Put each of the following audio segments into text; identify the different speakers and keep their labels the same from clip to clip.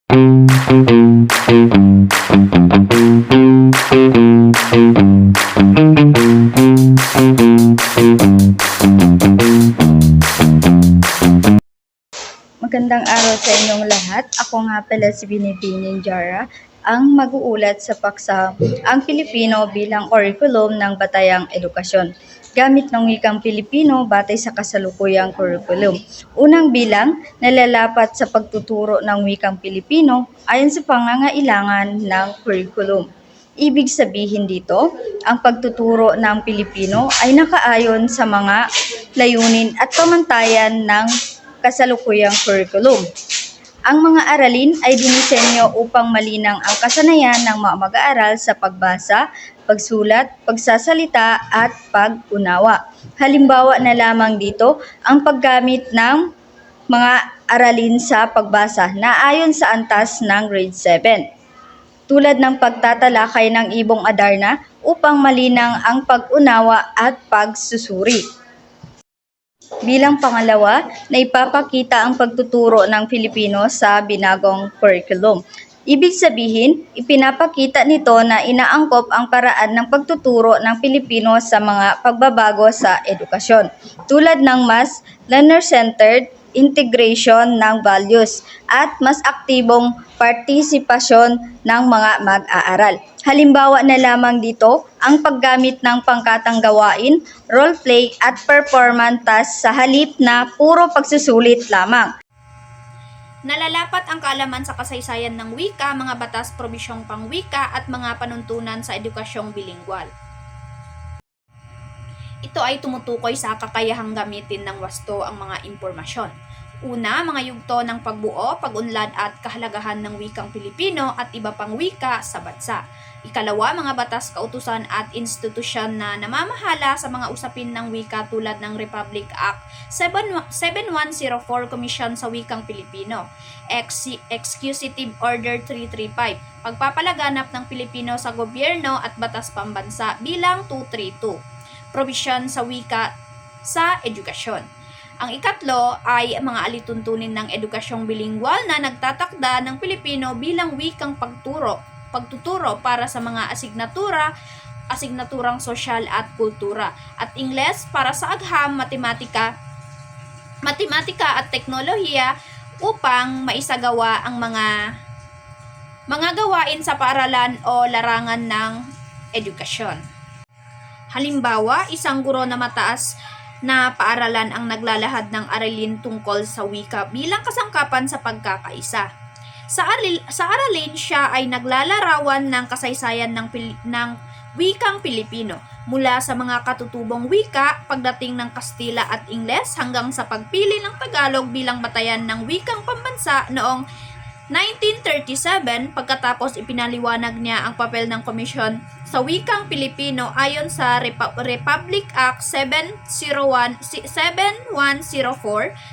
Speaker 1: Magandang araw sa inyong lahat. Ako nga pala si Binibining Jara, ang mag-uulat sa paksa ang Pilipino bilang curriculum ng Batayang Edukasyon. Gamit ng wikang Pilipino batay sa kasalukuyang curriculum. Unang bilang, nalalapat sa pagtuturo ng wikang Pilipino ayon sa pangangailangan ng curriculum. Ibig sabihin dito, ang pagtuturo ng Pilipino ay nakaayon sa mga layunin at pamantayan ng kasalukuyang curriculum. Ang mga aralin ay dinisenyo upang malinang ang kasanayan ng mga mag-aaral sa pagbasa, pagsulat, pagsasalita at pag-unawa. Halimbawa na lamang dito ang paggamit ng mga aralin sa pagbasa na ayon sa antas ng grade 7. Tulad ng pagtatalakay ng ibong Adarna upang malinang ang pag-unawa at pagsusuri. Bilang pangalawa, na ipapakita ang pagtuturo ng Filipino sa binagong curriculum. Ibig sabihin, ipinapakita nito na inaangkop ang paraan ng pagtuturo ng Pilipino sa mga pagbabago sa edukasyon, tulad ng mas learner-centered, integration ng values, at mas aktibong partisipasyon ng mga mag-aaral. Halimbawa na lamang dito ang paggamit ng pangkatang gawain, role-play at performance task sa halip na puro pagsusulit lamang.
Speaker 2: Nalalapat ang kaalaman sa kasaysayan ng wika, mga batas, probisyong pangwika at mga panuntunan sa edukasyong bilingwal. Ito ay tumutukoy sa kakayahang gamitin ng wasto ang mga impormasyon. Una, mga yugto ng pagbuo, pag-unlad at kahalagahan ng wikang Pilipino at iba pang wika sa bansa. Ikalawa, mga batas, kautusan at institusyon na namamahala sa mga usapin ng wika tulad ng Republic Act 7104 Komisyon sa Wikang Pilipino, Executive Order 335, pagpapalaganap ng Pilipino sa gobyerno at batas pambansa bilang 232, probisyon sa wika sa edukasyon. Ang ikatlo ay mga alituntunin ng edukasyong bilingwal na nagtatakda ng Pilipino bilang wikang pagtuturo para sa mga asignaturang sosyal at kultura, at Ingles para sa agham, matematika at teknolohiya upang maisagawa ang mga gawain sa paaralan o larangan ng edukasyon. Halimbawa, isang guro na mataas na paaralan ang naglalahad ng aralin tungkol sa wika bilang kasangkapan sa pagkakaisa. Sa aralin, siya ay naglalarawan ng kasaysayan ng wikang Pilipino mula sa mga katutubong wika pagdating ng Kastila at Ingles hanggang sa pagpili ng Tagalog bilang batayan ng wikang pambansa noong 1937. Pagkatapos ipinaliwanag niya ang papel ng komisyon sa wikang Pilipino ayon sa Republic Act 7104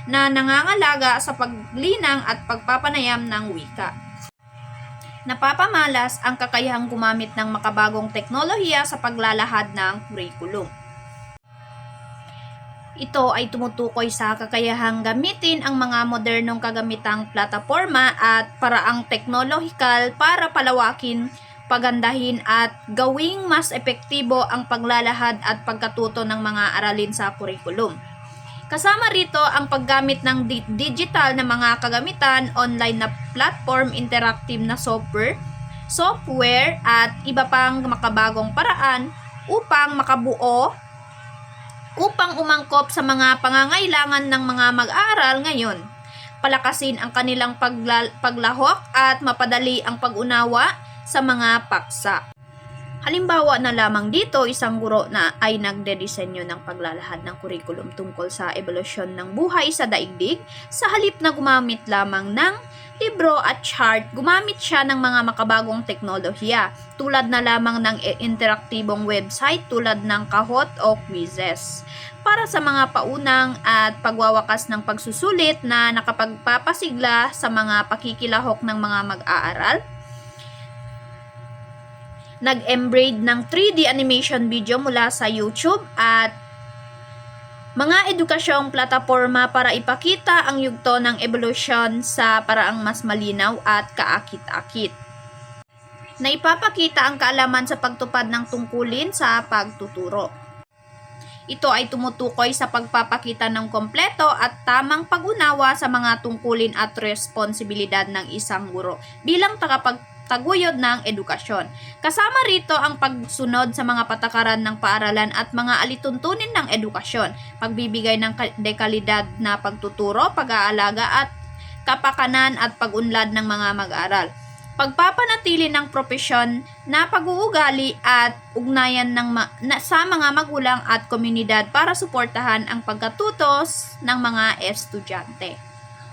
Speaker 2: na nangangalaga sa paglinang at pagpapanayam ng wika. Napapamalas ang kakayahang gumamit ng makabagong teknolohiya sa paglalahad ng kurikulum. Ito ay tumutukoy sa kakayahang gamitin ang mga modernong kagamitang plataporma at paraang teknolohikal para palawakin, pagandahin at gawing mas epektibo ang paglalahad at pagkatuto ng mga aralin sa kurikulum. Kasama rito ang paggamit ng digital na mga kagamitan, online na platform, interactive na software at iba pang makabagong paraan upang umangkop sa mga pangangailangan ng mga mag-aaral ngayon, palakasin ang kanilang paglahok at mapadali ang pag-unawa sa mga paksa. Halimbawa na lamang dito, isang guro na ay nagdedisenyo ng paglalahad ng kurikulum tungkol sa evolusyon ng buhay sa daigdig. Sa halip na gumamit lamang ng libro at chart, gumamit siya ng mga makabagong teknolohiya tulad na lamang ng interaktibong website tulad ng Kahoot o quizzes para sa mga paunang at pagwawakas ng pagsusulit na nakapagpapasigla sa mga pakikilahok ng mga mag-aaral. Nag-embed ng 3D animation video mula sa YouTube at Mga edukasyong plataporma para ipakita ang yugto ng ebolusyon sa paraang mas malinaw at kaakit-akit. Na ipapakita ang kaalaman sa pagtupad ng tungkulin sa pagtuturo. Ito ay tumutukoy sa pagpapakita ng kompleto at tamang pag-unawa sa mga tungkulin at responsibilidad ng isang guro bilang tagapagtaguyod ng edukasyon. Kasama rito ang pagsunod sa mga patakaran ng paaralan at mga alituntunin ng edukasyon, pagbibigay ng dekalidad na pagtuturo, pag-aalaga at kapakanan at pag-unlad ng mga mag-aaral. Pagpapanatili ng propesyon na pag-uugali at ugnayan sa mga magulang at komunidad para suportahan ang pagkatutos ng mga estudyante.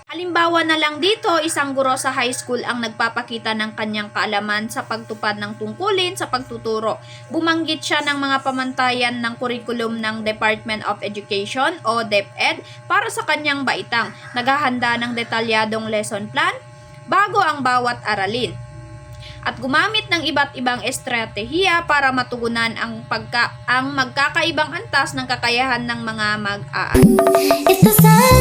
Speaker 2: Halimbawa na lang dito, isang guro sa high school ang nagpapakita ng kanyang kaalaman sa pagtupad ng tungkulin sa pagtuturo. Bumanggit siya ng mga pamantayan ng kurikulum ng Department of Education o DepEd para sa kanyang baitang. Naghahanda ng detalyadong lesson plan bago ang bawat aralin at gumamit ng iba't ibang estratehiya para matugunan ang magkakaibang antas ng kakayahan ng mga mag-aaral.
Speaker 3: It's the sun.